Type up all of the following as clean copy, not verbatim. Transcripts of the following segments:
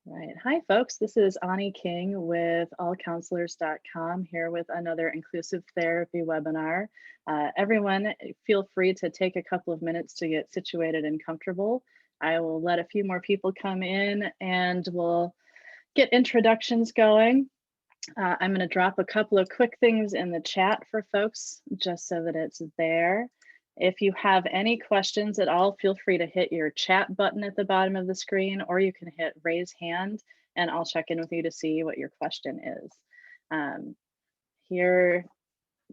Right. Hi, folks. This is Ani King with allcounselors.com here with another inclusive therapy webinar. Everyone, feel free to take a couple of minutes to get situated and comfortable. I will let a few more people come in and we'll get introductions going. I'm going to drop a couple of quick things in the chat for folks just so that it's there. If you have any questions at all, feel free to hit your chat button at the bottom of the screen, or you can hit raise hand and I'll check in with you to see what your question is. Here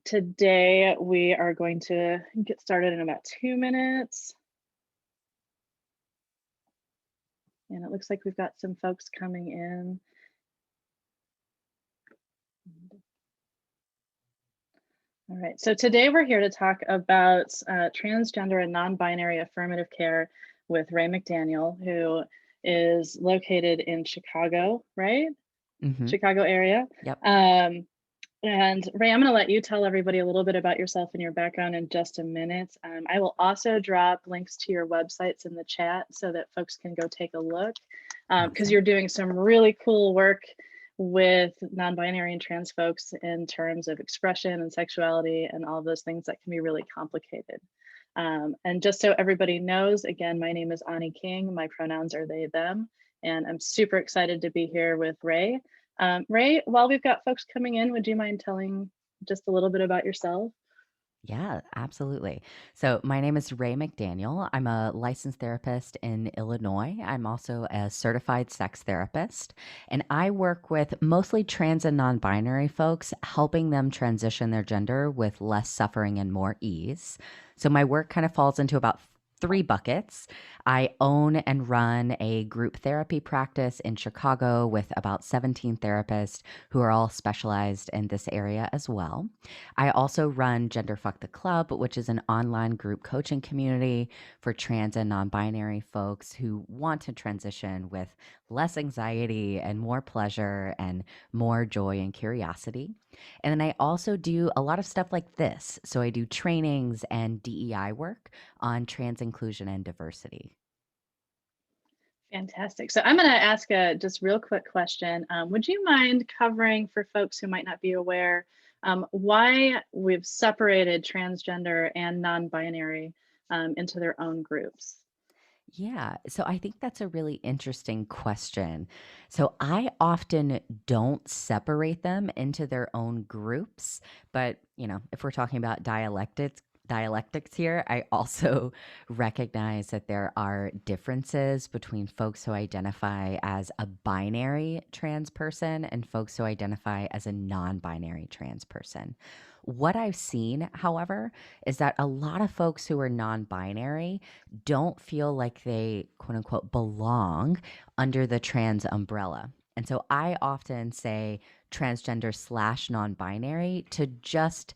today, we are going to get started in about 2 minutes. And it looks like we've got some folks coming in. All right, so today we're here to talk about transgender and non-binary affirmative care with Rae McDaniel, who is located in Chicago, right? Mm-hmm. Chicago area. Yep. And Rae, I'm going to let you tell everybody a little bit about yourself and your background in just a minute. I will also drop links to your websites in the chat so that folks can go take a look, because Awesome. you're doing some really cool work with non-binary and trans folks in terms of expression and sexuality and all those things that can be really complicated. And just so everybody knows, again, my name is Ani King. My pronouns are they, them, and I'm super excited to be here with Rae. Rae, while we've got folks coming in, would you mind telling just a little bit about yourself? Yeah, absolutely. So, my name is Rae McDaniel. I'm a licensed therapist in Illinois. I'm also a certified sex therapist, and I work with mostly trans and non binary folks, helping them transition their gender with less suffering and more ease. So, my work kind of falls into about three buckets. I own and run a group therapy practice in Chicago with about 17 therapists who are all specialized in this area as well. I also run GenderFck the Club, which is an online group coaching community for trans and non binary folks who want to transition with less anxiety and more pleasure and more joy and curiosity. And then I also do a lot of stuff like this. So I do trainings and DEI work on trans inclusion and diversity. Fantastic. So I'm going to ask a just real quick question. Would you mind covering for folks who might not be aware why we've separated transgender and non-binary into their own groups? Yeah, so I think that's a really interesting question. So I often don't separate them into their own groups, but if we're talking about dialectics here, I also recognize that there are differences between folks who identify as a binary trans person and folks who identify as a non-binary trans person. What I've seen, however, is that a lot of folks who are non-binary don't feel like they quote unquote belong under the trans umbrella. And so I often say transgender slash non binary to just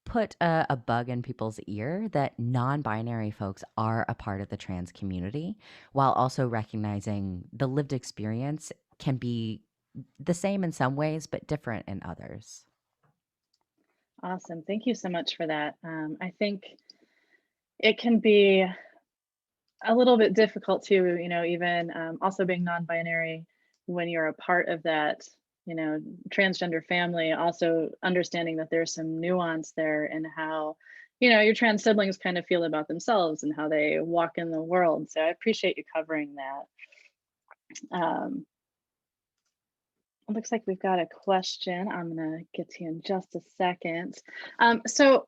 put a bug in people's ear that non binary folks are a part of the trans community while also recognizing the lived experience can be the same in some ways, but different in others. Awesome. Thank you so much for that. I think it can be a little bit difficult to, even also being non-binary when you're a part of that, transgender family, also understanding that there's some nuance there in how, your trans siblings kind of feel about themselves and how they walk in the world. So I appreciate you covering that. It looks like we've got a question. I'm going to get to you in just a second. So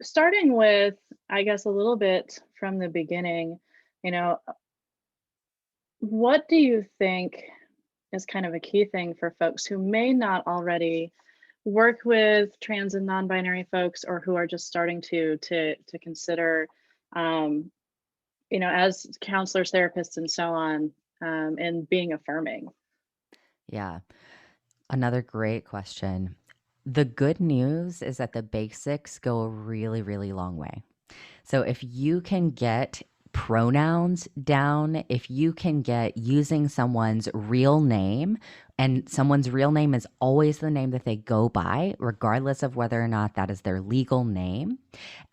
starting with, I guess, a little bit from the beginning, you know, what do you think is kind of a key thing for folks who may not already work with trans and non-binary folks, or who are just starting to consider, um, as counselors, therapists, and so on, and being affirming? Yeah. Another great question. The good news is that the basics go a really, really long way. So if you can get pronouns down, if you can get using someone's real name, and someone's real name is always the name that they go by, regardless of whether or not that is their legal name,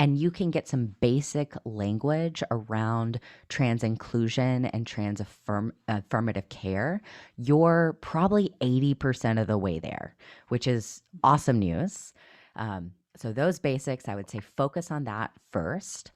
and you can get some basic language around trans inclusion and affirmative care, you're probably 80% of the way there, which is awesome news. So those basics, I would say focus on that first.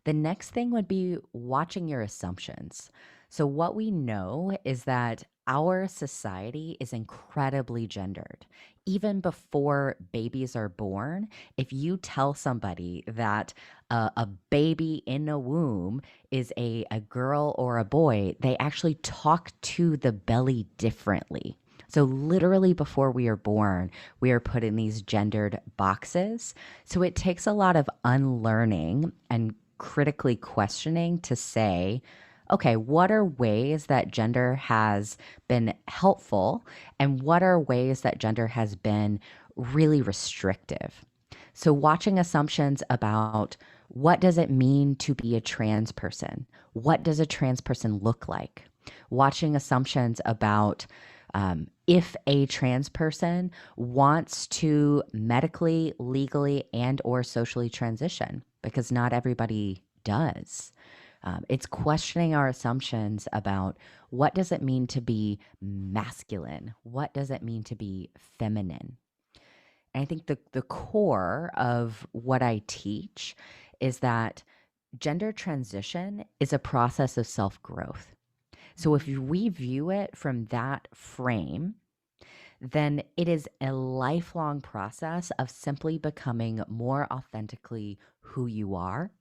The next thing would be watching your assumptions. So, what we know is that our society is incredibly gendered. Even before babies are born, if you tell somebody that a baby in a womb is a girl or a boy, they actually talk to the belly differently. So, literally, before we are born, we are put in these gendered boxes. So, it takes a lot of unlearning and critically questioning to say, okay, what are ways that gender has been helpful and what are ways that gender has been really restrictive? So watching assumptions about what does it mean to be a trans person? What does a trans person look like? Watching assumptions about if a trans person wants to medically, legally, and or socially transition, because not everybody does. It's questioning our assumptions about what does it mean to be masculine? What does it mean to be feminine? And I think the core of what I teach is that gender transition is a process of self growth. So if we view it from that frame, then it is a lifelong process of simply becoming more authentically who you are.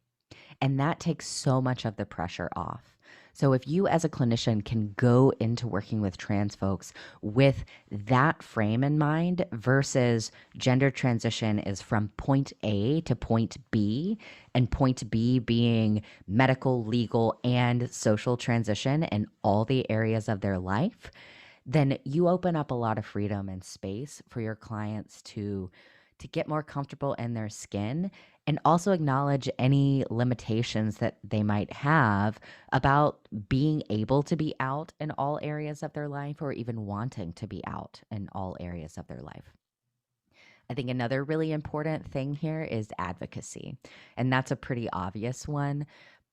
And that takes so much of the pressure off. So if you as a clinician can go into working with trans folks with that frame in mind versus gender transition is from point A to point B, and point B being medical, legal, and social transition in all the areas of their life, then you open up a lot of freedom and space for your clients to get more comfortable in their skin and also acknowledge any limitations that they might have about being able to be out in all areas of their life or even wanting to be out in all areas of their life. I think another really important thing here is advocacy, and that's a pretty obvious one.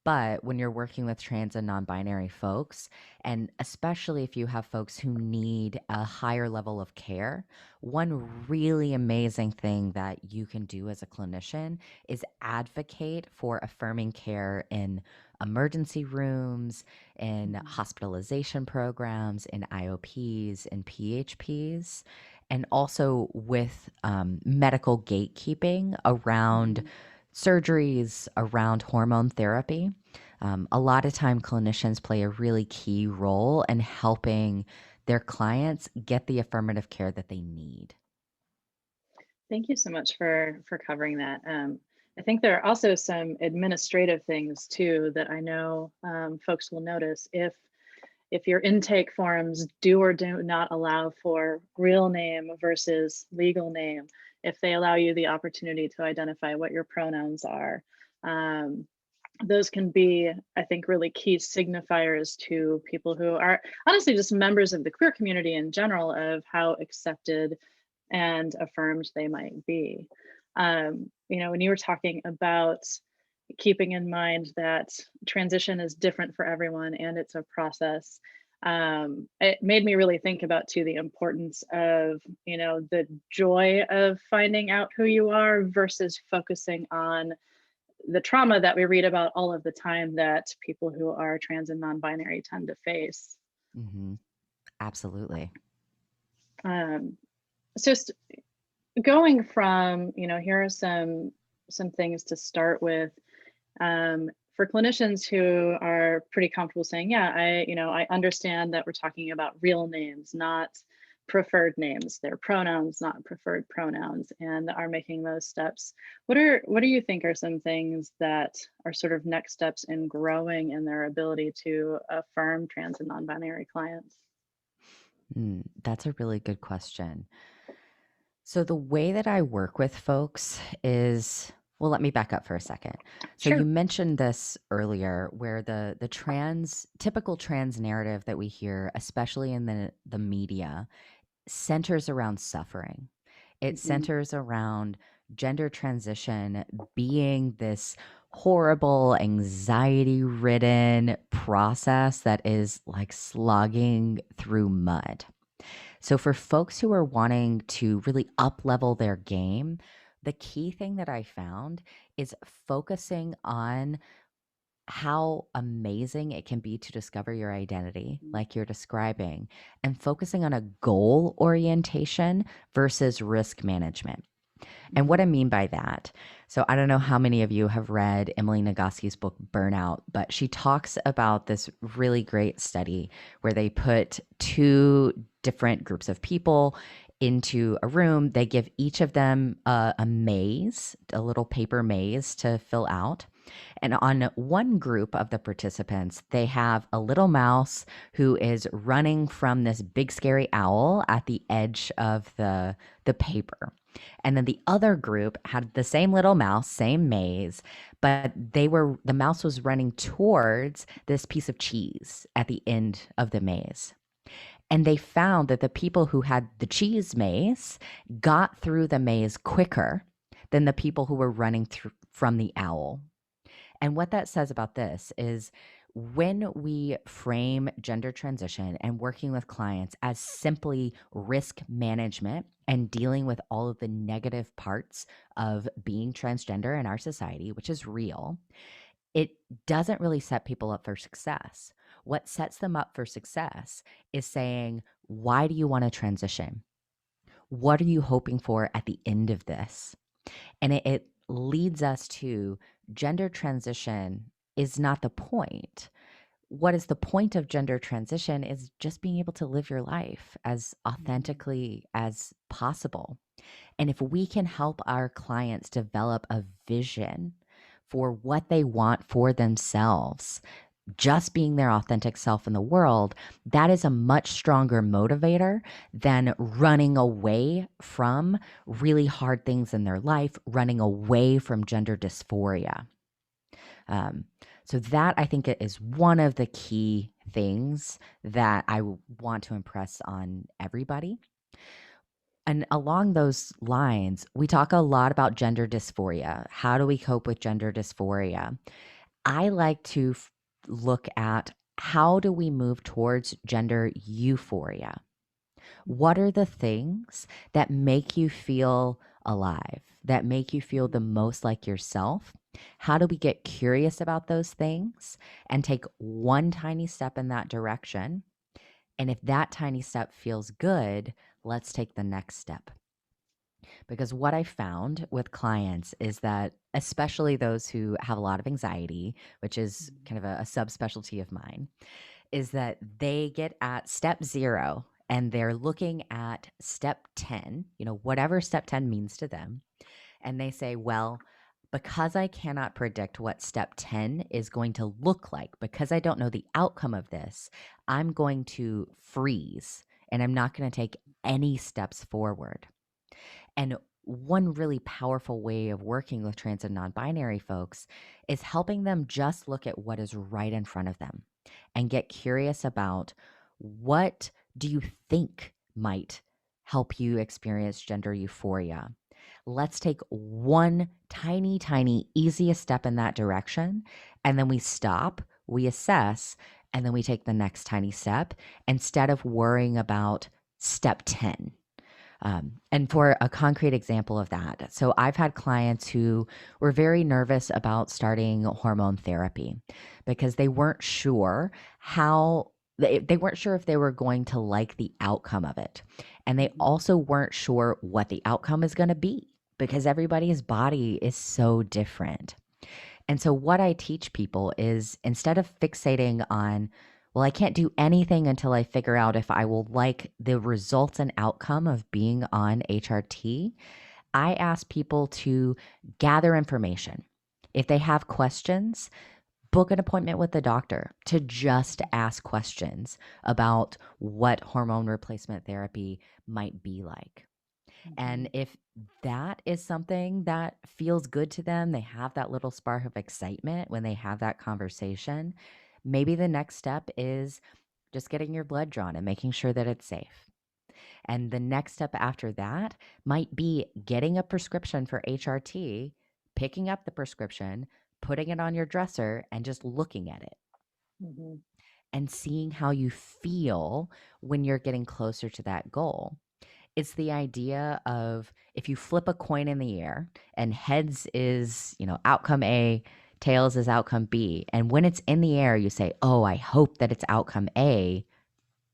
But when you're working with trans and non binary folks, and especially if you have folks who need a higher level of care, one really amazing thing that you can do as a clinician is advocate for affirming care in emergency rooms, in hospitalization programs, in IOPs, in PHPs, and also with medical gatekeeping around surgeries, around hormone therapy. A lot of time, clinicians play a really key role in helping their clients get the affirmative care that they need. Thank you so much for covering that. I think there are also some administrative things too that I know folks will notice if your intake forms do or do not allow for real name versus legal name, if they allow you the opportunity to identify what your pronouns are. Those can be, I think, really key signifiers to people who are honestly just members of the queer community in general of how accepted and affirmed they might be. When you were talking about keeping in mind that transition is different for everyone and it's a process, it made me really think about too the importance of the joy of finding out who you are versus focusing on the trauma that we read about all of the time that people who are trans and non-binary tend to face. Hmm. Absolutely. Um, so going from, here are some things to start with. For clinicians who are pretty comfortable saying, yeah, I understand that we're talking about real names, not preferred names. They're pronouns, not preferred pronouns, and are making those steps. What do you think are some things that are sort of next steps in growing in their ability to affirm trans and non-binary clients? That's a really good question. So, the way that I work with folks is, Well, let me back up for a second. So you Sure. mentioned this earlier where the typical trans narrative that we hear, especially in the media, centers around suffering. It Mhm. centers around gender transition being this horrible, anxiety ridden process that is like slogging through mud. So, for folks who are wanting to really up level their game, the key thing that I found is focusing on how amazing it can be to discover your identity, Mhm. like you're describing, and focusing on a goal orientation versus risk management. And what I Mhm. mean by that, so I don't know how many of you have read Emily Nagoski's book Burnout, but she talks about this really great study where they put two different groups of people into a room. They give each of them a maze, a little paper maze to fill out. And on one group of the participants, they have a little mouse who is running from this big scary owl at the edge of the paper. And then the other group had the same little mouse, same maze, but the mouse was running towards this piece of cheese at the end of the maze. And they found that the people who had the cheese maze got through the maze quicker than the people who were running through from the owl. And what that says about this is when we frame gender transition and working with clients as simply risk management and dealing with all of the negative parts of being transgender in our society, which is real, it doesn't really set people up for success. What sets them up for success is saying, why do you want to transition? What are you hoping for at the end of this? And it leads us to gender transition is not the point. What is the point of gender transition is just being able to live your life as Mhm. authentically as possible. And if we can help our clients develop a vision for what they want for themselves, just being their authentic self in the world, that is a much stronger motivator than running away from really hard things in their life, running away from gender dysphoria. Um, so, that I think is one of the key things that want to impress on everybody. And along those lines, we talk a lot about gender dysphoria. How do we cope with gender dysphoria? I like to look at how do we move towards gender euphoria? What are the things that make you feel alive, that make you feel the Mhm. most like yourself? How do we get curious about those things and take one tiny step in that direction? And if that tiny step feels good, let's take the next step. Because what I found with clients is that, especially those who have a lot of anxiety, which is Mhm. kind of a subspecialty of mine, is that they get at step 0 and they're looking at step 10, whatever step 10 means to them. And they say, well, because I cannot predict what step 10 is going to look like, because I don't know the outcome of this, I'm going to freeze and I'm not going to take any steps forward. And one really powerful way of working with trans and non binary folks is helping them just look at what is right in front of them and get curious about what do you think might help you experience gender euphoria. Let's take one tiny, tiny, easiest step in that direction. And then we stop, we assess, and then we take the next tiny step instead of worrying about step 10. And for a concrete example of that, so I've had clients who were very nervous about starting hormone therapy because they weren't sure they weren't sure if they were going to like the outcome of it. And they Mhm. also weren't sure what the outcome is going to be because everybody's body is so different. And so, what I teach people is instead of fixating on, well, I can't do anything until I figure out if I will like the results and outcome of being on HRT, I ask people to gather information. If they have questions, book an appointment with the doctor to just ask questions about what hormone replacement therapy might be like. And Mhm. if that is something that feels good to them, they have that little spark of excitement when they have that conversation, maybe the next step is just getting your blood drawn and making sure that it's safe. And the next step after that might be getting a prescription for HRT, picking up the prescription, putting it on your dresser, and just looking at it Mhm. and seeing how you feel when you're getting closer to that goal. It's the idea of if you flip a coin in the air and heads is, outcome A, tails is outcome B. And when it's in the air, you say, oh, I hope that it's outcome A.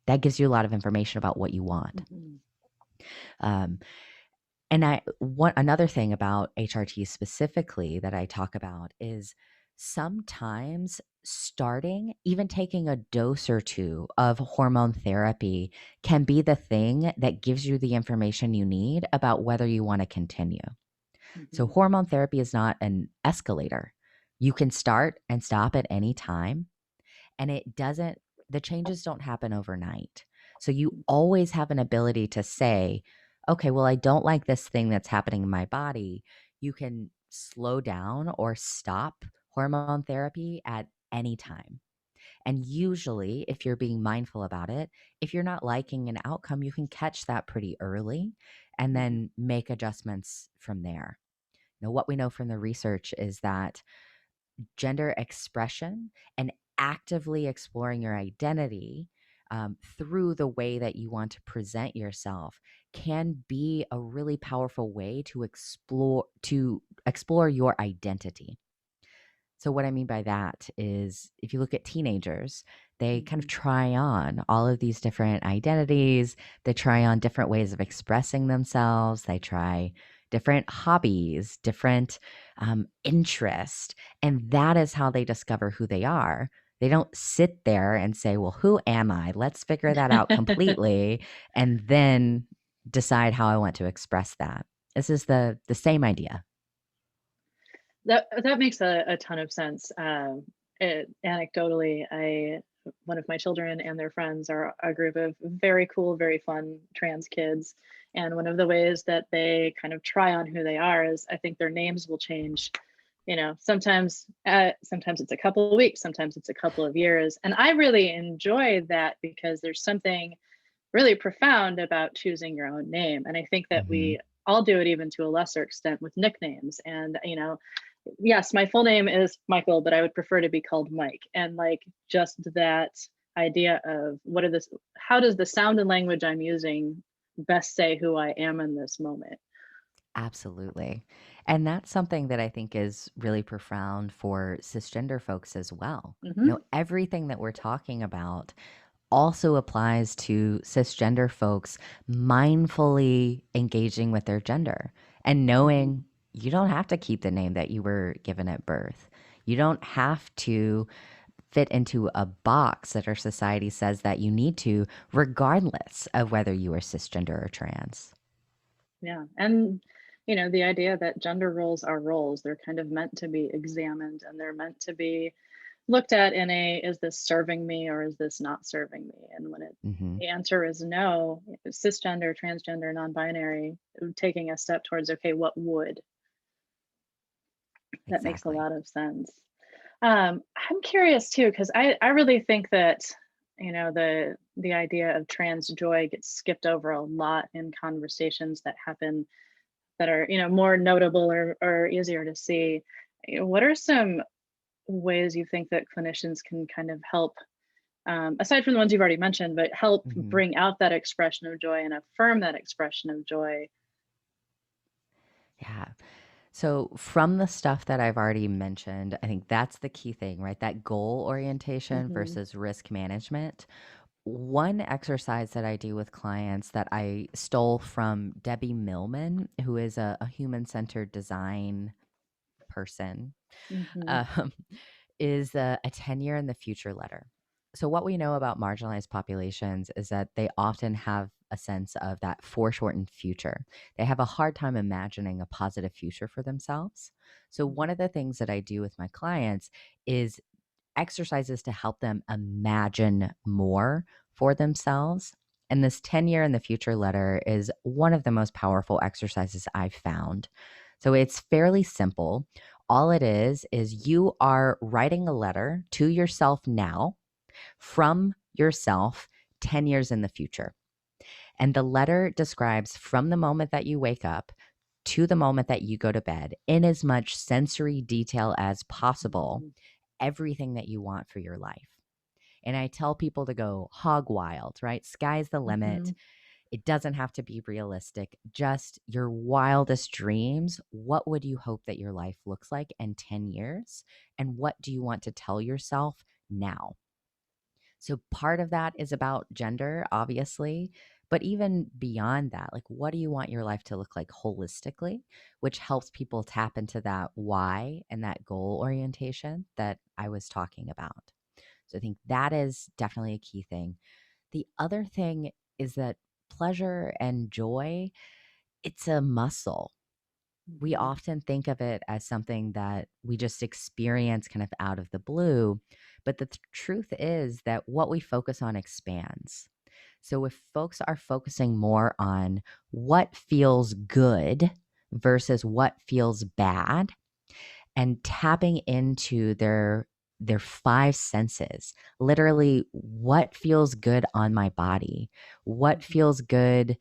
That gives you a lot of information about what you want. Mhm. Um, And another thing about HRT specifically that I talk about is sometimes starting, even taking a dose or two of hormone therapy can be the thing that gives you the information you need about whether you want to continue. So Mhm. hormone therapy is not an escalator. You can start and stop at any time, and the changes don't happen overnight. So you always have an ability to say, okay, well, I don't like this thing that's happening in my body. You can slow down or stop hormone therapy at any time. And usually, if you're being mindful about it, if you're not liking an outcome, you can catch that pretty early and Mhm. then make adjustments from there. Now, what we know from the research is that gender expression and actively exploring your identity through the way that you want to present yourself can be a really powerful way to explore your identity. So what I mean by that is if you look at teenagers, they kind of Mhm. try on all of these different identities. They try on different ways of expressing themselves. They try different hobbies, different interest. And that is how they discover who they are. They don't sit there and say, well, who am I? Let's figure that out completely and then decide how I want to express that. This is the same idea. That makes a ton of sense. Anecdotally, I one of my children and their friends are a group of very cool, very fun trans kids. And one of the ways that they kind of try on who they are is I think their names will change. Sometimes it's a couple of weeks, sometimes it's a couple of years. And I really enjoy that because there's something really profound about choosing your own name. And I think that Hmm. we all do it even to a lesser extent with nicknames. And, yes, my full name is Michael, but I would prefer to be called Mike. And like just that idea of how does the sound and language I'm using best say who I am in this moment? Absolutely. And that's something that I think is really profound for cisgender folks as well. Hmm. Everything that we're talking about also applies to cisgender folks mindfully engaging with their gender and Hmm. knowing you don't have to keep the name that you were given at birth. You don't have to fit into a box that our society says that you need to, regardless of whether you are cisgender or trans. Yeah. And, the idea that gender roles are roles, they're kind of meant to be examined and they're meant to be looked at in is this serving me or is this not serving me? And when Hmm. the answer is no, cisgender, transgender, non-binary, taking a step towards, okay, what would? That makes a Exactly. lot of sense. I'm curious too, because I really think that, the idea of trans joy gets skipped over a lot in conversations that happen that are, more notable or easier to see. What are some ways you think that clinicians can kind of help, aside from the ones you've already mentioned, but help Hmm. bring out that expression of joy and affirm that expression of joy? Yeah. So, from the stuff that I've already mentioned, I think that's the key thing, right? That goal orientation Hmm. versus risk management. One exercise that I do with clients that I stole from Debbie Millman, who is a human centered design person, Hmm. um, is a 10-year in the future letter. So, what we know about marginalized populations is that they often have a sense of that foreshortened future. They have a hard time imagining a positive future for themselves. So, one Hmm. of the things that I do with my clients is exercises to help them imagine more for themselves And this 10-year in the future letter is one of the most powerful exercises I've found. So it's fairly simple. All it is you are writing a letter to yourself now from yourself 10 years in the future. And the letter describes from the moment that you wake up to the moment that you go to bed, in as much sensory detail as possible, Mhm. everything that you want for your life. And I tell people to go hog wild, right? Sky's the limit. Mhm. It doesn't have to be realistic. Just your wildest dreams. What would you hope that your life looks like in 10 years? And what do you want to tell yourself now? So part of that is about gender, obviously, but even beyond that, like what do you want your life to look like holistically, which helps people tap into that why and that goal orientation that I was talking about. So I think that is definitely a key thing. The other thing is that pleasure and joy, it's a muscle. We Mhm. often think of it as something that we just experience kind of out of the blue. But the truth is that what we focus on expands. So if folks are focusing more on what feels good versus what feels bad and tapping into their five senses, literally what feels good on my body, what Mhm. feels good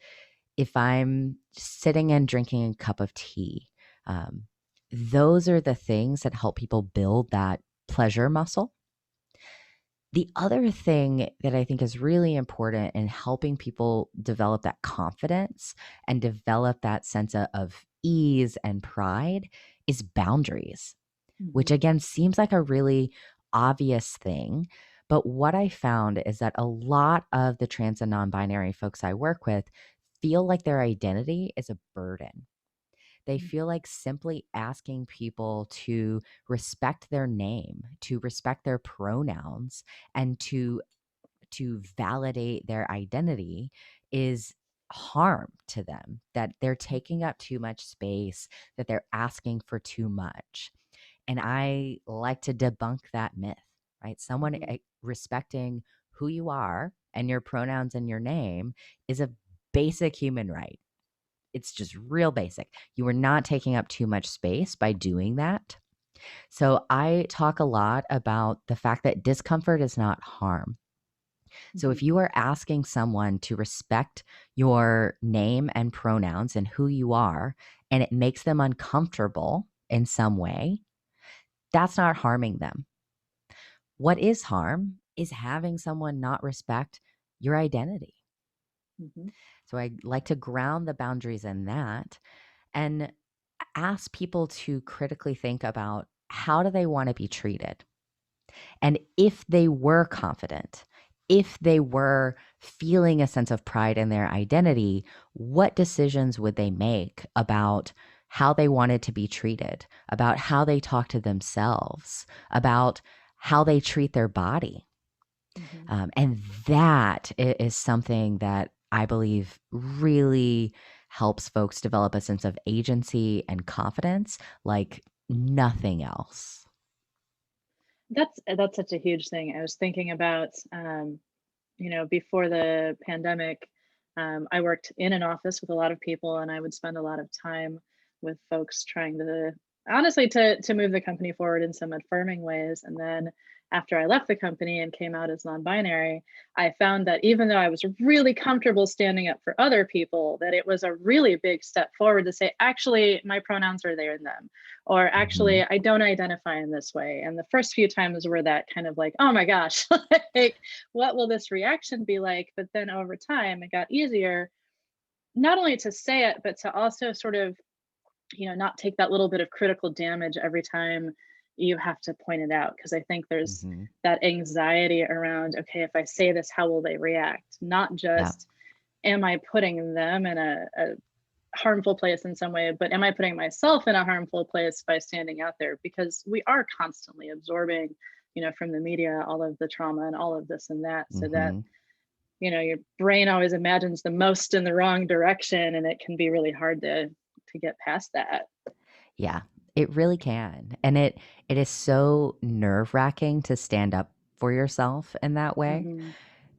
if I'm sitting and drinking a cup of tea. Um, those are the things that help people build that pleasure muscle. The other thing that I think is really important in helping people develop that confidence and develop that sense of ease and pride is boundaries, which Mhm. again seems like a really obvious thing. But what I found is that a lot of the trans and non binary folks I work with feel like their identity is a burden. They feel like simply asking people to respect their name, to respect their pronouns, and to validate their identity is harm to them, that they're taking up too much space, that they're asking for too much. And I like to debunk that myth, right? Someone Mhm. respecting who you are and your pronouns and your name is a basic human right. It's just real basic. You are not taking up too much space by doing that. So I talk a lot about the fact that discomfort is not harm. So if Mhm. you are asking someone to respect your name and pronouns and who you are, and it makes them uncomfortable in some way, that's not harming them. What is harm is having someone not respect your identity. Mhm. So I like to ground the boundaries in that and ask people to critically think about how do they want to be treated? And if they were confident, if they were feeling a sense of pride in their identity, what decisions would they make about how they wanted to be treated, about how they talk to themselves, about how they treat their body? Mhm. And that is something that I believe really helps folks develop a sense of agency and confidence like nothing else. That's such a huge thing. I was thinking about, before the pandemic, I worked in an office with a lot of people, and I would spend a lot of time with folks trying to honestly to move the company forward in some affirming ways. And then after I left the company and came out as non-binary, I found that even though I was really comfortable standing up for other people, that it was a really big step forward to say, actually, my pronouns are they and them, or Hmm. actually, I don't identify in this way. And the first few times were that kind of like, oh my gosh, like what will this reaction be like? But then over time, it got easier, not only to say it, but to also sort of, not take that little bit of critical damage every time you have to point it out. Cause I think there's Hmm. that anxiety around, okay, if I say this, how will they react? Not Yeah. just, am I putting them in a harmful place in some way, but am I putting myself in a harmful place by standing out there? Because we are constantly absorbing, from the media, all of the trauma and all of this and that, so that Hmm. your brain always imagines the most in the wrong direction, and it can be really hard to get past that. Yeah, it really can. And it is so nerve-wracking to stand up for yourself in that way. Hmm.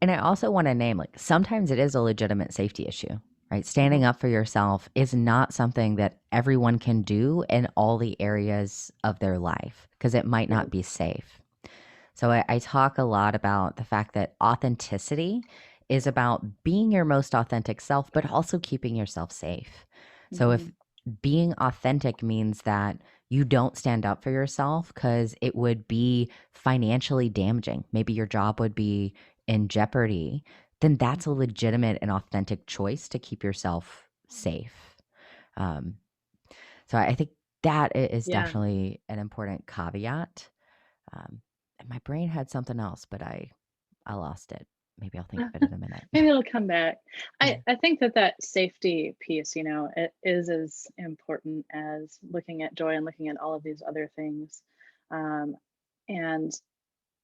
And I also want to name, like, sometimes it is a legitimate safety issue, right? Standing Mhm. up for yourself is not something that everyone can do in all the areas of their life because it might not Right. be safe. So I talk a lot about the fact that authenticity is about being your most authentic self, but also keeping yourself safe. So if Mhm. being authentic means that you don't stand up for yourself because it would be financially damaging, maybe your job would be in jeopardy, then that's a Mhm. legitimate and authentic choice to keep yourself safe. Um, so I think that is Yeah. definitely an important caveat. And my brain had something else, but I lost it. Maybe I'll think of it in a minute. Maybe it'll come back. Yeah. I think that that safety piece, you know, it is as important as looking at joy and looking at all of these other things. Um, and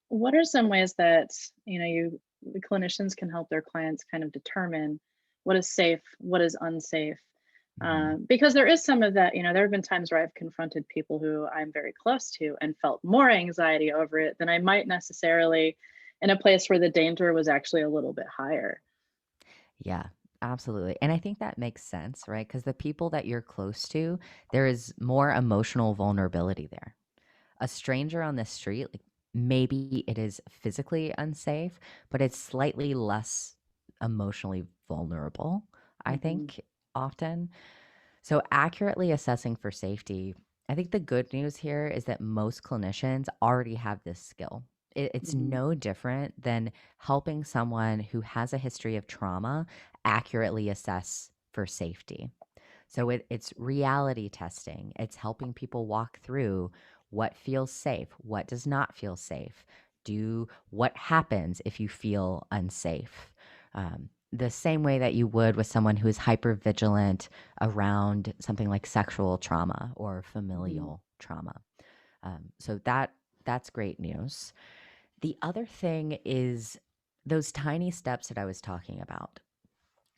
what are some ways that, you know, the clinicians can help their clients kind of determine what is safe, what is unsafe? Mhm. Because there is some of that, you know, there have been times where I've confronted people who I'm very close to and felt more anxiety over it than I might necessarily in a place where the danger was actually a little bit higher. Yeah, absolutely. And I think that makes sense, right? Because the people that you're close to, there is more emotional vulnerability there. A stranger on the street, like, maybe it is physically unsafe, but it's slightly less emotionally vulnerable, I Hmm. think, often. So, accurately assessing for safety, I think the good news here is that most clinicians already have this skill. It's Hmm. no different than helping someone who has a history of trauma accurately assess for safety. So, it's reality testing, it's helping people walk through what feels safe, what does not feel safe, do what happens if you feel unsafe. The same way that you would with someone who is hyper vigilant around something like sexual trauma or Hmm. familial trauma. So that's great news. The other thing is those tiny steps that I was talking about.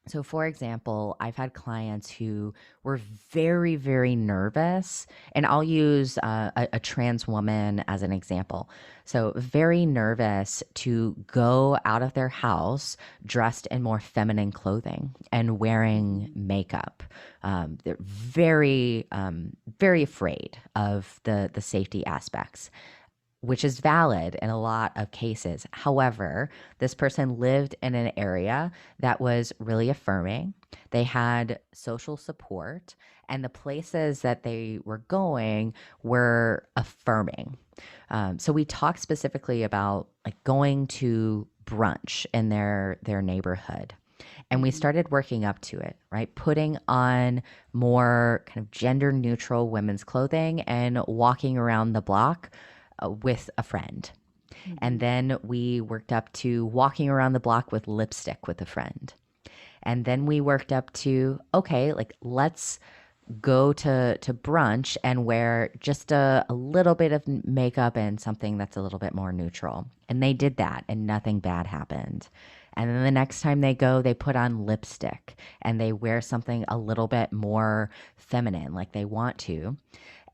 So, for example, I've had clients who were very, very nervous, and I'll use a trans woman as an example. So, very nervous to go out of their house dressed in more feminine clothing and wearing Hmm. makeup. They're very, very afraid of the safety aspects, which is valid in a lot of cases. However, this person lived in an area that was really affirming. They had social support, and the places that they were going were affirming. So we talked specifically about like going to brunch in their neighborhood. And we Hmm. started working up to it, right? Putting on more kind of gender neutral women's clothing and walking around the block with a friend. And Hmm. then we worked up to walking around the block with lipstick with a friend. And then we worked up to, okay, like, let's go to brunch and wear just a little bit of makeup and something that's a little bit more neutral. And they did that and nothing bad happened. And then the next time they go, they put on lipstick and they wear something a little bit more feminine, like they want to,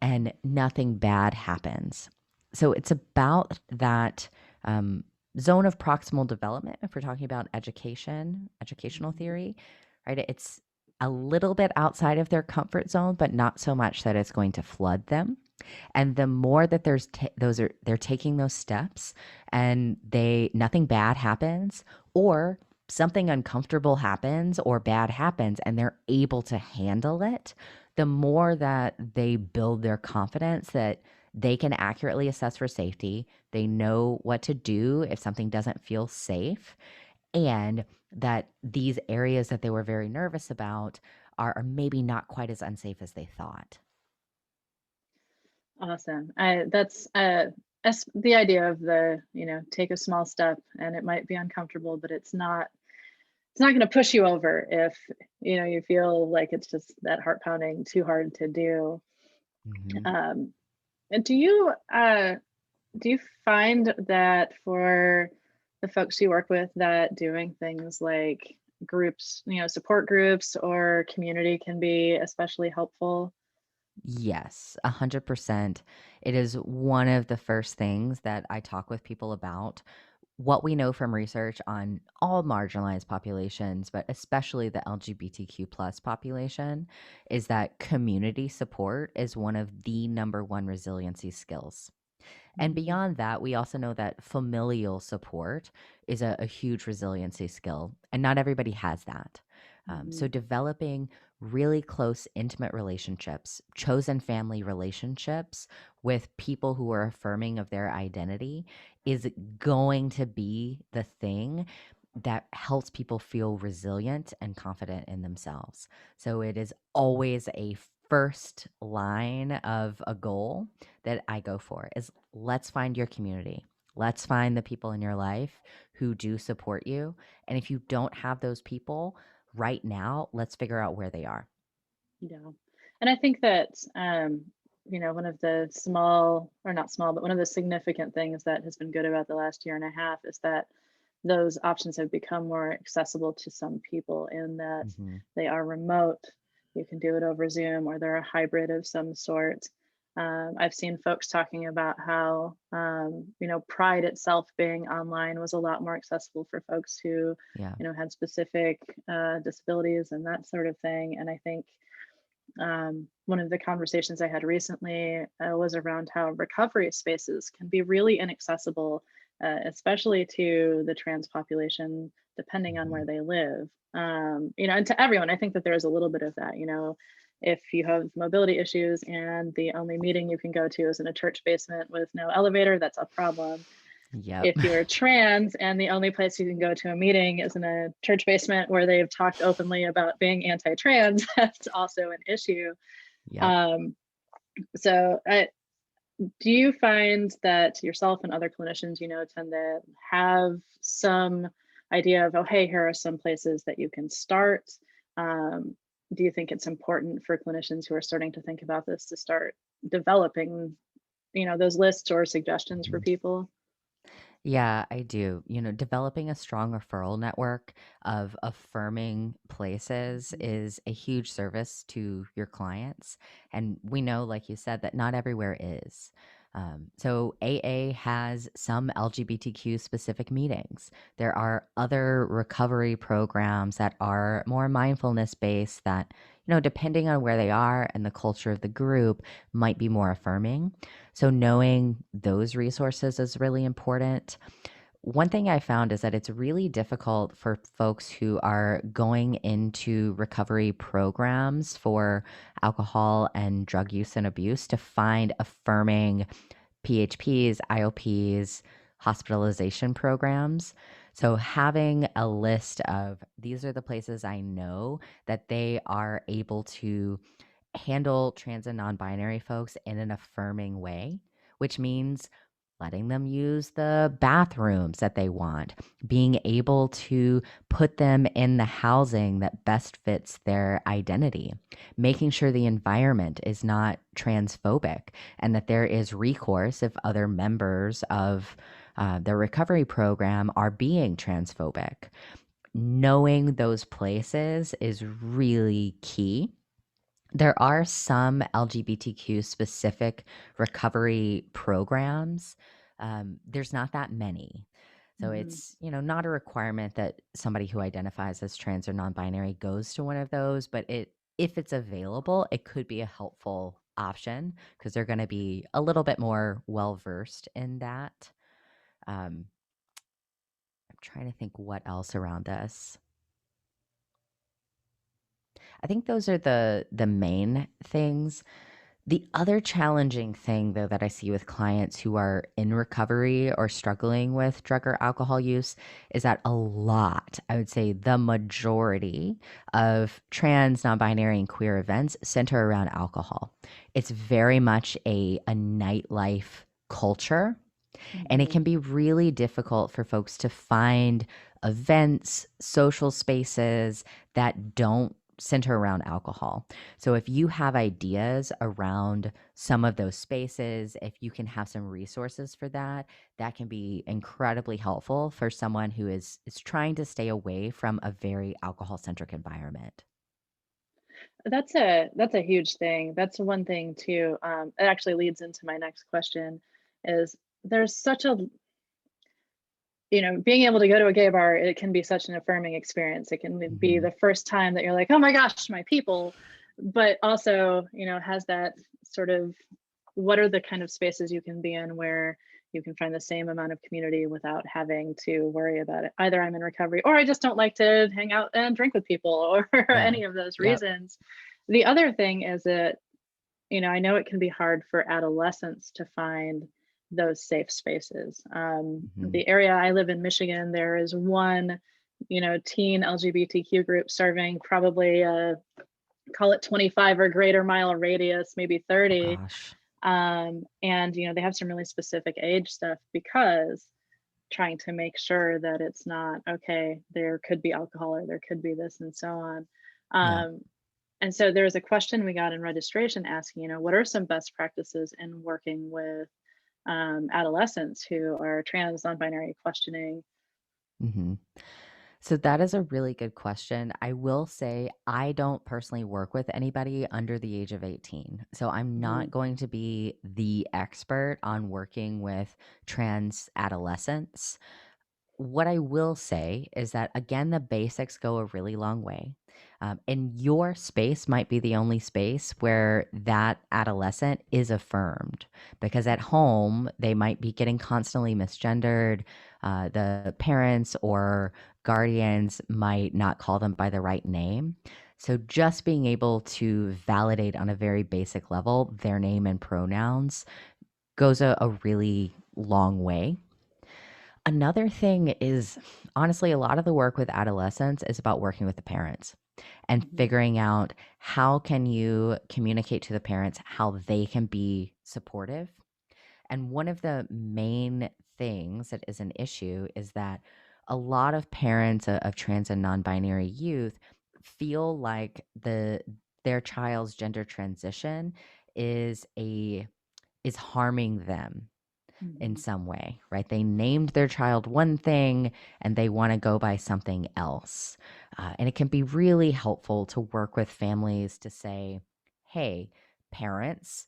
and nothing bad happens. So it's about that um, zone of proximal development. If we're talking about educational Hmm. theory, right? It's a little bit outside of their comfort zone, but not so much that it's going to flood them. And the more that they're taking those steps, and they nothing bad happens, or something uncomfortable happens or bad happens, and they're able to handle it, the more that they build their confidence that they can accurately assess for safety, they know what to do if something doesn't feel safe, and that these areas that they were very nervous about are maybe not quite as unsafe as they thought. Awesome. That's the idea of the, you know, take a small step and it might be uncomfortable, but it's not going to push you over if, you know, you feel like it's just that heart pounding too hard to do. Mhm. Um, and do you find that for the folks you work with that doing things like groups, you know, support groups or community can be especially helpful? Yes, 100%. It is one of the first things that I talk with people about. what we know from research on all marginalized populations, but especially the LGBTQ plus population, is that community support is one of the number one resiliency skills. And Mhm. beyond that, we also know that familial support is a huge resiliency skill, and not everybody has that. So, Mhm. developing really close, intimate relationships, chosen family relationships with people who are affirming of their identity is going to be the thing that helps people feel resilient and confident in themselves. So, it is always a first line of a goal that I go for is let's find your community. Let's find the people in your life who do support you. And if you don't have those people right now, let's figure out where they are. Yeah. And I think that, one of the small, or not small, but one of the significant things that has been good about the last year and a half is that those options have become more accessible to some people in that Hmm. they are remote. You can do it over Zoom, or they're a hybrid of some sort. I've seen folks talking about how, Pride itself being online was a lot more accessible for folks who, Yeah. had specific disabilities and that sort of thing. And I think one of the conversations I had recently was around how recovery spaces can be really inaccessible, especially to the trans population, depending on Hmm. where they live. And to everyone, I think that there is a little bit of that. If you have mobility issues and the only meeting you can go to is in a church basement with no elevator, that's a problem. Yep. If you're trans and the only place you can go to a meeting is in a church basement where they've talked openly about being anti-trans, that's also an issue. Yep. Um, so, do you find that yourself and other clinicians, tend to have some idea of, oh, hey, here are some places that you can start? Um, do you think it's important for clinicians who are starting to think about this to start developing, those lists or suggestions for Mhm. people? Yeah, I do. Developing a strong referral network of affirming places Mhm. is a huge service to your clients. And we know, like you said, that not everywhere is. So, AA has some LGBTQ specific meetings. There are other recovery programs that are more mindfulness based that, depending on where they are and the culture of the group, might be more affirming. So knowing those resources is really important. One thing I found is that it's really difficult for folks who are going into recovery programs for alcohol and drug use and abuse to find affirming PHPs, IOPs, hospitalization programs. So having a list of these are the places I know that they are able to handle trans and non-binary folks in an affirming way, which means letting them use the bathrooms that they want, being able to put them in the housing that best fits their identity, making sure the environment is not transphobic and that there is recourse if other members of the recovery program are being transphobic. Knowing those places is really key. There are some LGBTQ specific recovery programs. There's not that many. So Mhm. it's, not a requirement that somebody who identifies as trans or non-binary goes to one of those, but if it's available, it could be a helpful option because they're going to be a little bit more well versed in that. Um, I'm trying to think what else around this. I think those are the main things. The other challenging thing, though, that I see with clients who are in recovery or struggling with drug or alcohol use is that a lot, I would say the majority of trans, non binary, and queer events center around alcohol. It's very much a nightlife culture. And it Mhm. can be really difficult for folks to find events, social spaces that don't center around alcohol. So if you have ideas around some of those spaces, if you can have some resources for that, that can be incredibly helpful for someone who is trying to stay away from a very alcohol centric environment. That's a huge thing. That's one thing too. It actually leads into my next question is there's such a being able to go to a gay bar, it can be such an affirming experience. It can be Mhm. the first time that you're like, oh my gosh, my people, but also, has that sort of, what are the kind of spaces you can be in where you can find the same amount of community without having to worry about it. Either I'm in recovery or I just don't like to hang out and drink with people or Yeah. any of those Yep. reasons. The other thing is that, I know it can be hard for adolescents to find those safe spaces. Mhm. The area I live in, Michigan, there is one, teen LGBTQ group serving probably call it 25 or greater mile radius, maybe Oh 30. gosh. And they have some really specific age stuff because trying to make sure that it's not okay. There could be alcohol or there could be this and so on. Yeah. Um, and so there was a question we got in registration asking, what are some best practices in working with adolescents who are trans, non-binary, questioning? Mhm. So that is a really good question. I will say I don't personally work with anybody under the age of 18. So I'm not Mhm, going to be the expert on working with trans adolescents. What I will say is that, again, the basics go a really long way. And your space might be the only space where that adolescent is affirmed because at mhm, home, they might be getting constantly misgendered. The parents or guardians might not call them by the right name. So, just being able to validate on a very basic level their name and pronouns goes a really long way. Another thing is, honestly, a lot of the work with adolescents is about working with the parents and mhm, figuring out how can you communicate to the parents how they can be supportive. And one of the main things that is an issue is that a lot of parents of trans and non-binary youth feel like their child's gender transition is a is harming them in mhm, some way, right? They named their child one thing and they want to go by something else. And it can be really helpful to work with families to say, hey, parents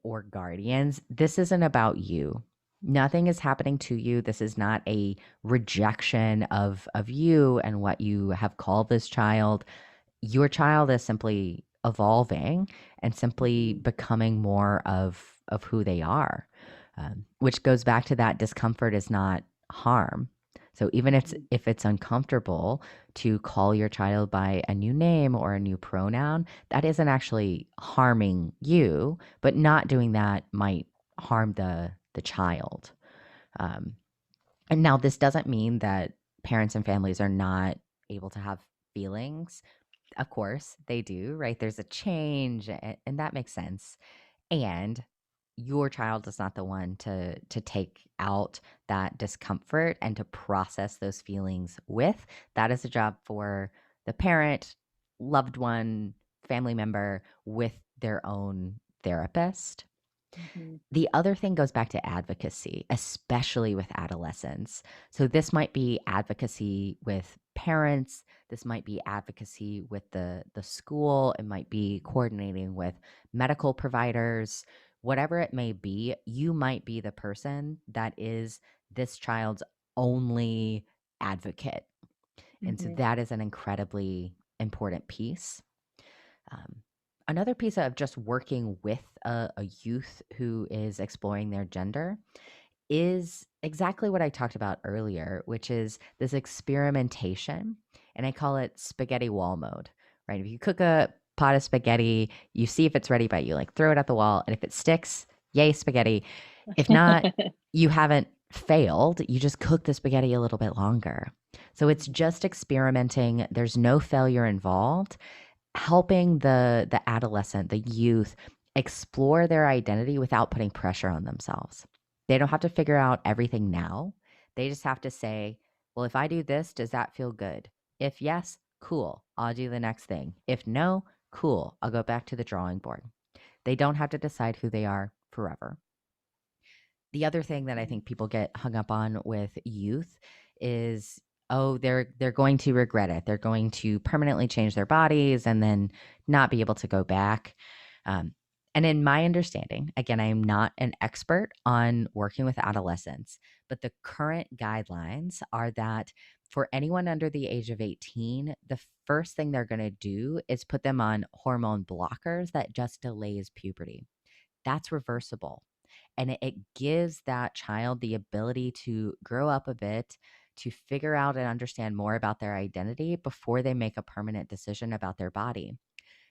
or guardians, this isn't about you. Nothing is happening to you. This is not a rejection of you and what you have called this child. Your child is simply evolving and simply mhm, becoming more of who they are, which goes back to that discomfort is not harm. So even mhm, if it's uncomfortable to call your child by a new name or a new pronoun, that isn't actually harming you, but not doing that might harm the child. Um, and now this doesn't mean that parents and families are not able to have feelings. Of course, they do, right? There's a change, and that makes sense. And your child is not the one to take out that discomfort and to process those feelings with. That is a job for the parent, loved one, family member with their own therapist. mhm, The other thing goes back to advocacy, especially with adolescents. So this might be advocacy with parents, this might be advocacy with the school, it might be coordinating with medical providers, whatever it may be, you might be the person that is this child's only advocate. And so mhm, that is an incredibly important piece. Um, Another piece of just working with a youth who is exploring their gender is exactly what I talked about earlier, which is this experimentation. And I call it spaghetti wall mode, right? If you cook a pot of spaghetti, you see if it's ready, but you like throw it at the wall. And if it sticks, yay, spaghetti. If not, you haven't failed. You just cook the spaghetti a little bit longer. So it's just experimenting. There's no failure involved, helping the adolescent, the youth explore their identity without putting pressure on themselves. They don't have to figure out everything now. They just have to say, well, if I do this, does that feel good? If yes, cool, I'll do the next thing. If no, cool, I'll go back to the drawing board. They don't have to decide who they are forever. The other thing that I Mhm, think people get hung up on with youth is, oh, they're going to regret it. They're going to permanently change their bodies and then not be able to go back. Um, And in my understanding, again, I am not an expert on working with adolescents, but the current guidelines are that for anyone under the age of 18, the first thing they're going to do is put them on hormone blockers that just delays puberty. That's reversible. And it gives that child the ability to grow up a bit, to figure out and understand more about their identity before they make a permanent decision about their body.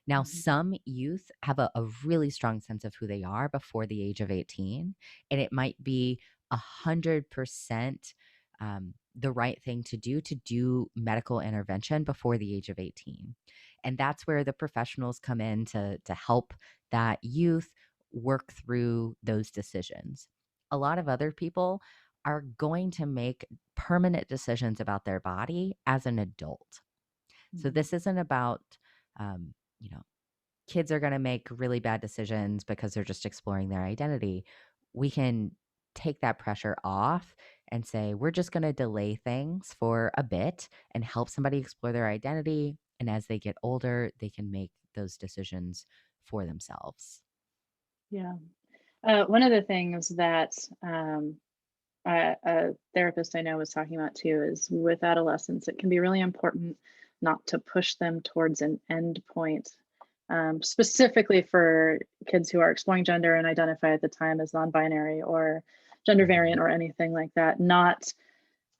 Now, Mhm. some youth have a really strong sense of who they are before the age of 18, and it might be 100% the right thing to do medical intervention before the age of 18. And that's where the professionals come in to help that youth work through those decisions. A lot of other people are going to make permanent decisions about their body as an adult. So Mhm. this isn't about, um, you know, kids are going to make really bad decisions because they're just exploring their identity. We can take that pressure off and say, we're just going to delay things for a bit and help somebody explore their identity. And as they get older, they can make those decisions for themselves. Yeah. One of the things that a therapist I know was talking about too is with adolescents, it can be really important not to push them towards an end point. Specifically for kids who are exploring gender and identify at the time as non binary or gender Mhm. variant or anything like that, not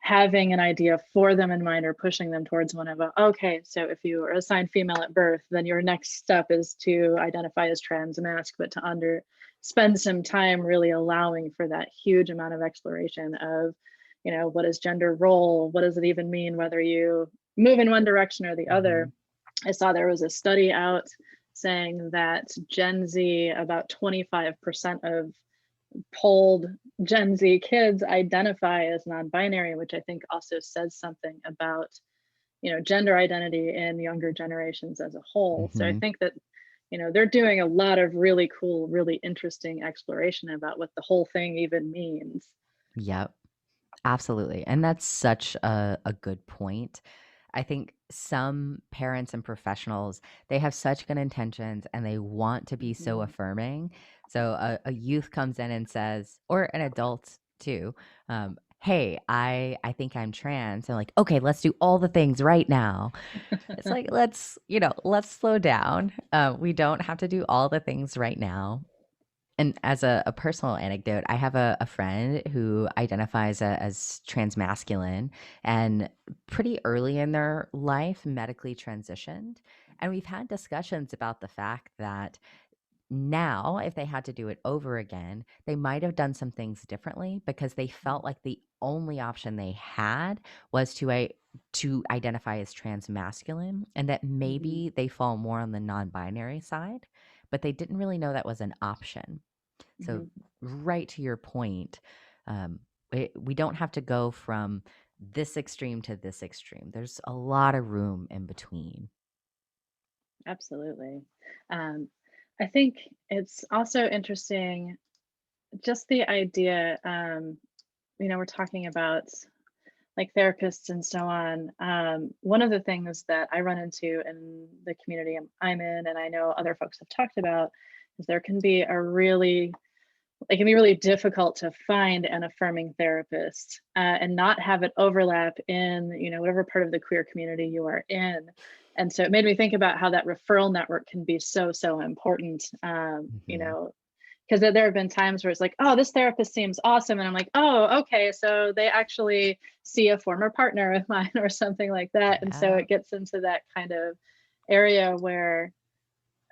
having an idea for them in mind or pushing them towards one of a, okay, so if you are assigned female at birth, then your next step is to identify as trans mask, but to spend some time really allowing for that huge amount of exploration of, what is gender role, what does it even mean whether you move in one direction or the other. Mhm. I saw there was a study out saying that Gen Z, about 25% of polled Gen Z kids identify as non-binary, which I think also says something about, gender identity in younger generations as a whole. So I Mhm. think that, they're doing a lot of really cool, really interesting exploration about what the whole thing even means. Yep. Absolutely. And that's such a good point. I think some parents and professionals, they have such good intentions and they want to be so Mhm. affirming. So a youth comes in and says, or an adult too, hey, I think I'm trans. And like, okay, let's do all the things right now. It's like, let's slow down. We don't have to do all the things right now. And as a personal anecdote, I have a friend who identifies as transmasculine and pretty early in their life medically transitioned. And we've had discussions about the fact that now, if they had to do it over again, they might have done some things differently because they felt like the only option they had was to identify as transmasculine, and that Mhm. maybe they fall more on the non-binary side, but they didn't really know that was an option. So, Mhm. right to your point, we don't have to go from this extreme to this extreme. There's a lot of room in between. Absolutely. Um, I think it's also interesting just the idea, we're talking about like therapists and so on. One of the things that I run into in the community I'm in, and I know other folks have talked about, is there can be it can be really difficult to find an affirming therapist and not have it overlap in, whatever part of the queer community you are in. And so it made me think about how that referral network can be so, so important. Hmm. Because there have been times where it's like, oh, this therapist seems awesome. And I'm like, oh, okay. So they actually see a former partner of mine or something like that. And so Yeah. it gets into that kind of area where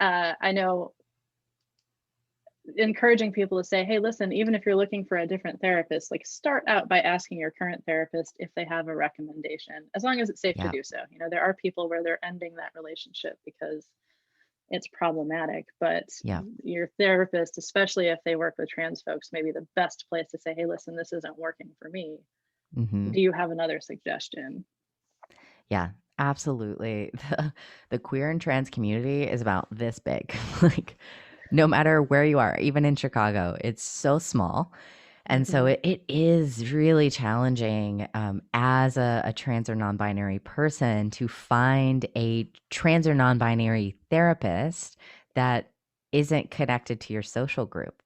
I know encouraging people to say, hey, listen, even if you're looking for a different therapist, like start out by asking your current therapist if they have a recommendation, as long as it's safe to Yeah. do so. There are people where they're ending that relationship because it's problematic, but Yeah. your therapist, especially if they work with trans folks, may be the best place to say, hey, listen, this isn't working for me. Hmm. Do you have another suggestion? Yeah. Absolutely. The queer and trans community is about this big. Like, no matter where you are, even in Chicago, it's so small. And so Hmm. it is really challenging as a trans or non binary person to find a trans or non binary therapist that isn't connected to your social group,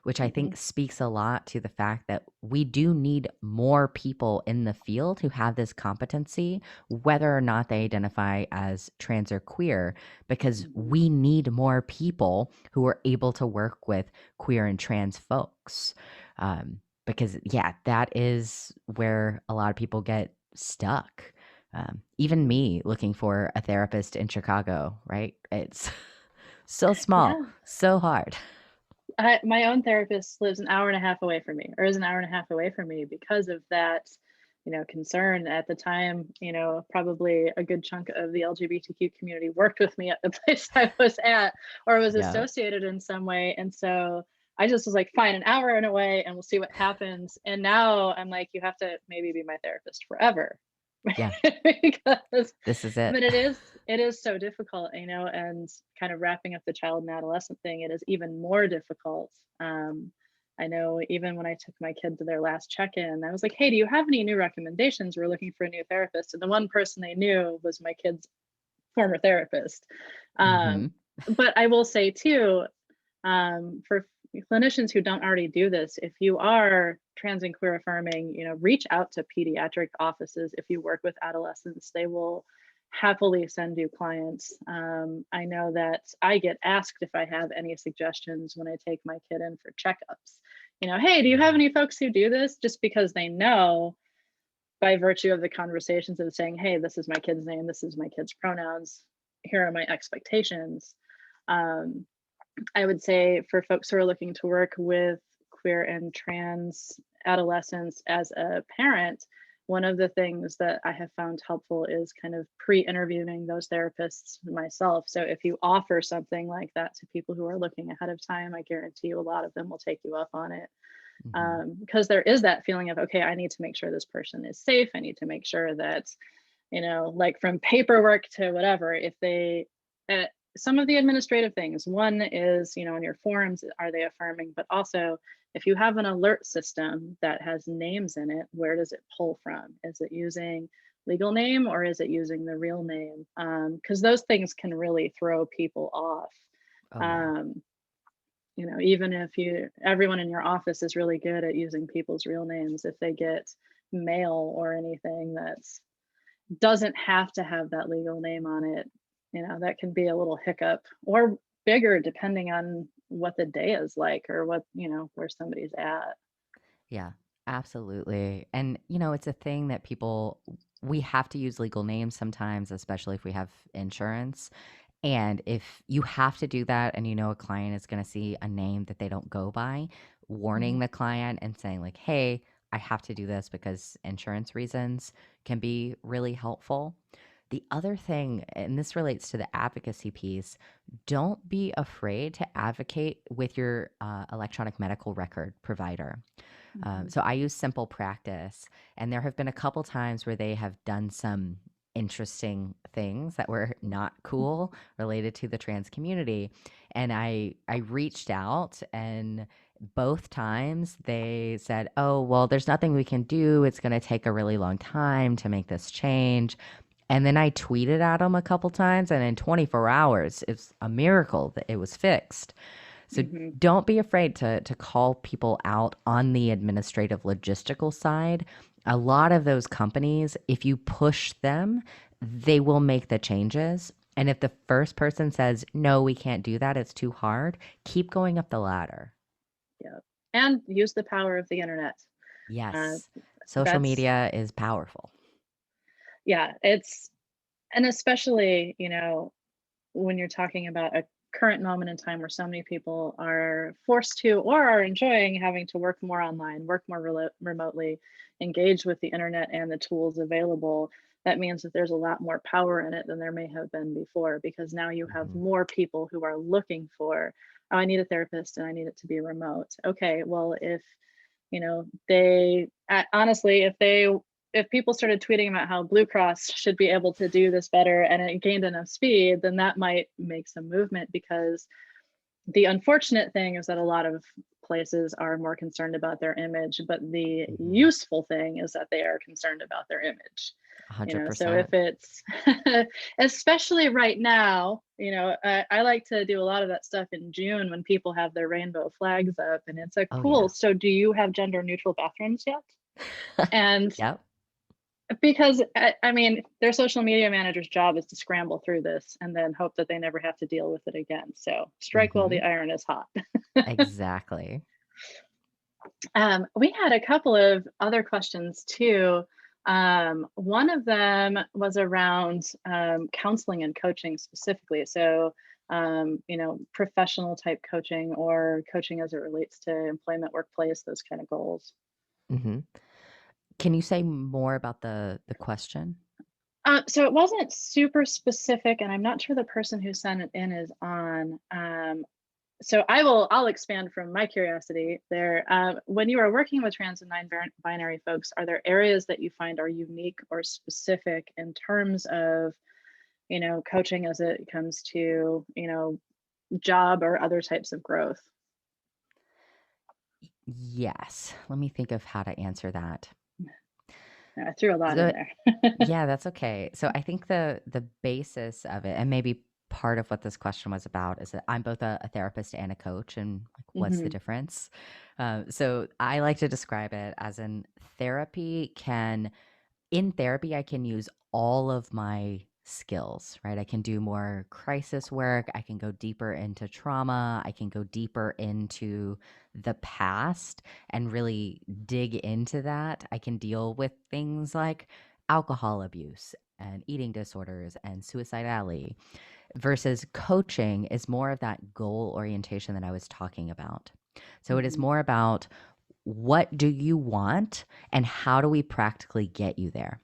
which I Mhm. think speaks a lot to the fact that we do need more people in the field who have this competency, whether or not they identify as trans or queer, because Mhm. we need more people who are able to work with queer and trans folks. Because, yeah, that is where a lot of people get stuck. Even Mhm. me looking for a therapist in Chicago, right? It's so small, Yeah. so hard. My own therapist lives an hour and a half away from me, or is an hour and a half away from me because of that, concern at the time. Probably a good chunk of the LGBTQ community worked with me at the place I was at, or was Yeah. associated in some way. And so I just was like, fine, an hour and away, and we'll see what happens. And now I'm like, you have to maybe be my therapist forever. Yeah. Because This is it. but it is so difficult, and kind of wrapping up the child and adolescent thing, it is even more difficult. I know even when I took my kid to their last check-in, I was like, hey, do you have any new recommendations? We're looking for a new therapist. And the one person they knew was my kid's former therapist. um, Mhm. but I will say too, for clinicians who don't already do this, if you are trans and queer affirming, reach out to pediatric offices. If you work with adolescents, they will happily send you clients. I know that I get asked if I have any suggestions when I take my kid in for checkups. Hey, do you have Mhm. any folks who do this? Just because they know by virtue of the conversations of saying, hey, this is my kid's name, this is my kid's pronouns, here are my expectations. Um, I would say for folks who are looking to work with queer and trans adolescents as a parent, one of the things that I have found helpful is kind of pre-interviewing those therapists myself. So if you offer something like that to people who are looking ahead of time, I guarantee you a lot of them will take you up on it. Mhm. Because there is that feeling of, okay, I need to make sure this person is safe. I need to make sure that, like from paperwork to whatever, if they, uh, some of the administrative things, one is, in your forms, are they affirming? But also, if you have an alert system that has names in it, where does it pull from? Is it using legal name or is it using the real name? Because those things can really throw people off. Oh, yeah. Um, even if everyone in your office is really good at using people's real names, if they get mail or anything that doesn't have to have that legal name on it, that can be a little hiccup or bigger depending on what the day is like or what, where somebody's at. Yeah, absolutely. And, it's a thing that we have to use legal names sometimes, especially if we have insurance. And if you have to do that and a client is going to see a name that they don't go by, warning Mhm. the client and saying, like, hey, I have to do this because insurance reasons can be really helpful. The other thing, and this relates to the advocacy piece, don't be afraid to advocate with your electronic medical record provider. Mhm. So I use Simple Practice, and there have been a couple times where they have done some interesting things that were not cool related to the trans community. And I reached out, and both times they said, "Oh, well, there's nothing we can do. It's going to take a really long time to make this change." And then I tweeted at them a couple times, and in 24 hours, it's a miracle that it was fixed. So Mhm. don't be afraid to call people out on the administrative logistical side. A lot of those companies, if you push them, they will make the changes. And if the first person says, no, we can't do that, it's too hard, keep going up the ladder. Yeah. And use the power of the internet. Uh, Yes. Social that's media is powerful. Yeah, and especially, when you're talking about a current moment in time where so many people are forced to or are enjoying having to work more online, work more remotely, engage with the internet and the tools available, that means that there's a lot more power in it than there may have been before because now you have Mhm. more people who are looking for, oh, I need a therapist and I need it to be remote. Okay, well, if they honestly, if people started tweeting about how Blue Cross should be able to do this better and it gained enough speed, then that might make some movement because The unfortunate thing is that a lot of places are more concerned about their image, but the Mhm. useful thing is that they are concerned about their image. So if 100%. it's especially right now, I like to do a lot of that stuff in June when people have their rainbow flags up, and it's a Oh, cool. yeah. So do you have gender neutral bathrooms yet? And Yep. because I mean, their social media manager's job is to scramble through this and then hope that they never have to deal with it again. So strike while the Mhm. iron is hot. Exactly. We had a couple of other questions too. One of them was around counseling and coaching specifically. So, professional type coaching or coaching as it relates to employment, workplace, those kind of goals. Mhm. Can you say more about the question? So it wasn't super specific, and I'm not sure the person who sent it in is on. So I'll expand from my curiosity there. When you are working with trans and non-binary folks, are there areas that you find are unique or specific in terms of coaching as it comes to job or other types of growth? Yes. Let me think of how to answer that. I threw a lot in So there. yeah, that's okay. So I think the basis of it, and maybe part of what this question was about, is that I'm both a therapist and a coach, and like, what's the Hmm. difference? So I like to describe it as in therapy can in therapy, I can use all of my skills, right? I can do more crisis work. I can go deeper into trauma. I can go deeper into the past and really dig into that. I can deal with things like alcohol abuse and eating disorders and suicidality versus coaching is more of that goal orientation that I was talking about. So it is Hmm. more about what do you want and how do we practically get you there?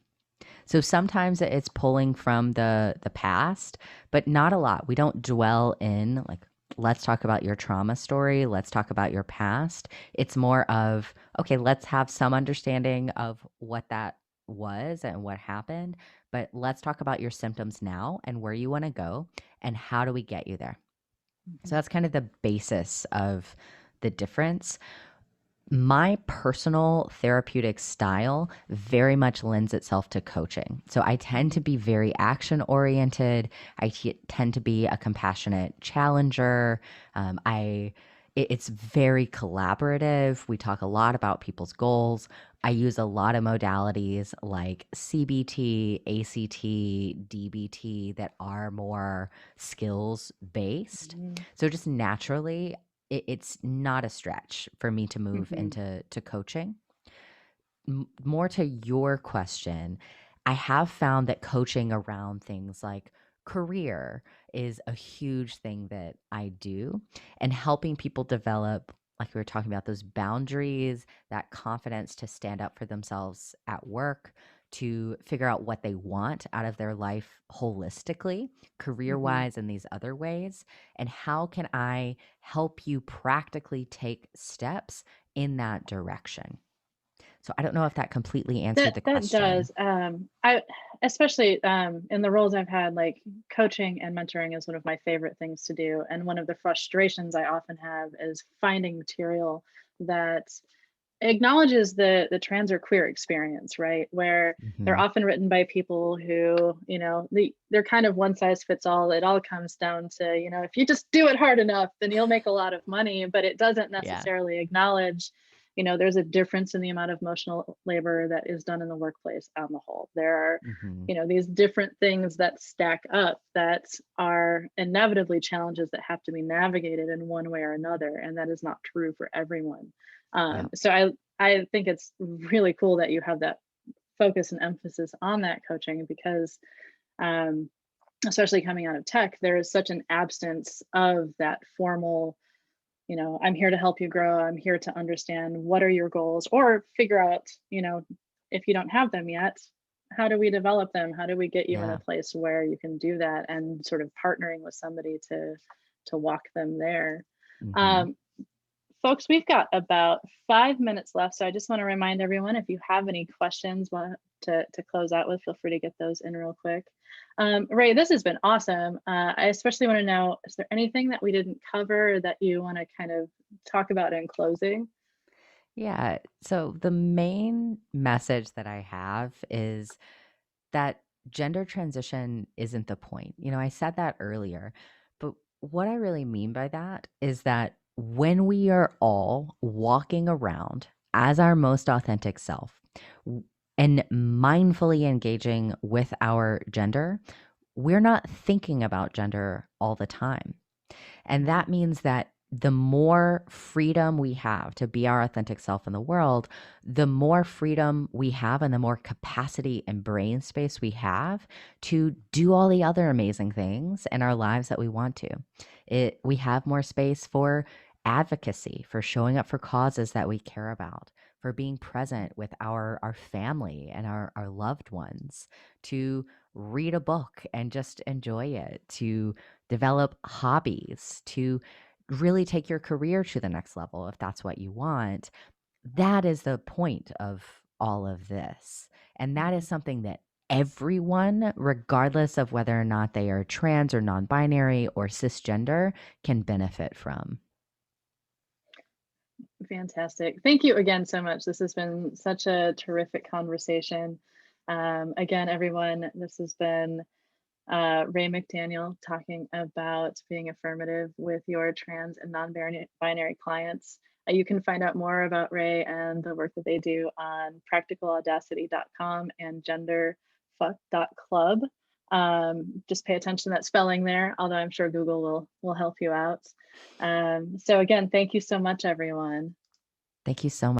So sometimes it's pulling from the past, but not a lot. We don't dwell in like let's talk about your trauma story, let's talk about your past. It's more of okay, let's have some understanding of what that was and what happened, but let's talk about your symptoms now and where you want to go and how do we get you there. So Hmm. that's kind of the basis of the difference. My personal therapeutic style very much lends itself to coaching. So I tend to Hmm. be very action oriented. Tend to be a compassionate challenger. It's very collaborative. We talk a lot about people's goals. I use a lot of modalities like CBT, ACT, DBT that are more skills based. So just naturally, it's not a stretch for me to move Hmm. into coaching. More to your question, I have found that coaching around things like career is a huge thing that I do, and helping people develop, like we were talking about, those boundaries, that confidence to stand up for themselves at work, to figure out what they want out of their life holistically, career Hmm. wise, and these other ways. And how can I help you practically take steps in that direction? So I don't know if that completely answered the That question. does. I especially in the roles I've had, like coaching and mentoring is one of my favorite things to do. And one of the frustrations I often have is finding material that acknowledges the trans or queer experience, right? Where they're Mhm. often written by people who, they're kind of one size fits all. It all comes down to, if you just do it hard enough, then you'll make a lot of money, but it doesn't Yeah. necessarily acknowledge, there's a difference in the amount of emotional labor that is done in the workplace on the whole. There are, Mhm. these different things that stack up that are inevitably challenges that have to be navigated in one way or another. And that is not true for everyone. Yep. So I think it's really cool that you have that focus and emphasis on that coaching because um, especially coming out of tech, there is such an absence of that formal, I'm here to help you grow. I'm here to understand what are your goals or figure out, if you don't have them yet, how do we develop them? How do we get you in a Yeah. place where you can do that and sort of partnering with somebody to walk them there. Mhm. Um, Folks, we've got about 5 minutes left. So I just want to remind everyone if you have any questions, want to close out with, feel free to get those in real quick. Rae, this has been awesome. I especially want to know, is there anything that we didn't cover that you want to kind of talk about in closing? Yeah. So the main message that I have is that gender transition isn't the point. I said that earlier, but what I really mean by that is that when we are all walking around as our most authentic self and mindfully engaging with our gender, we're not thinking about gender all the time. And Mhm. that means that the more freedom we have to be our authentic self in the world, the more freedom we have and the more capacity and brain space we have to do all the other amazing things in our lives that we want to. We have more space for advocacy, for showing up for causes that we care about, for being present with our family and our loved ones, to read a book and just enjoy it, to develop hobbies, to really take your career to the next level if that's what you want. That is the point of all of this. And that is Mhm. something that everyone, regardless of whether or not they are trans or non binary or cisgender, can benefit from. Fantastic. Thank you again so much. This has been such a terrific conversation. Again, everyone, this has been Rae McDaniel talking about being affirmative with your trans and non-binary clients. You can find out more about Rae and the work that they do on practicalaudacity.com and genderfuck.club. Just pay attention to that spelling there, although I'm sure Google will help you out. So again, thank you so much, everyone. Thank you so much.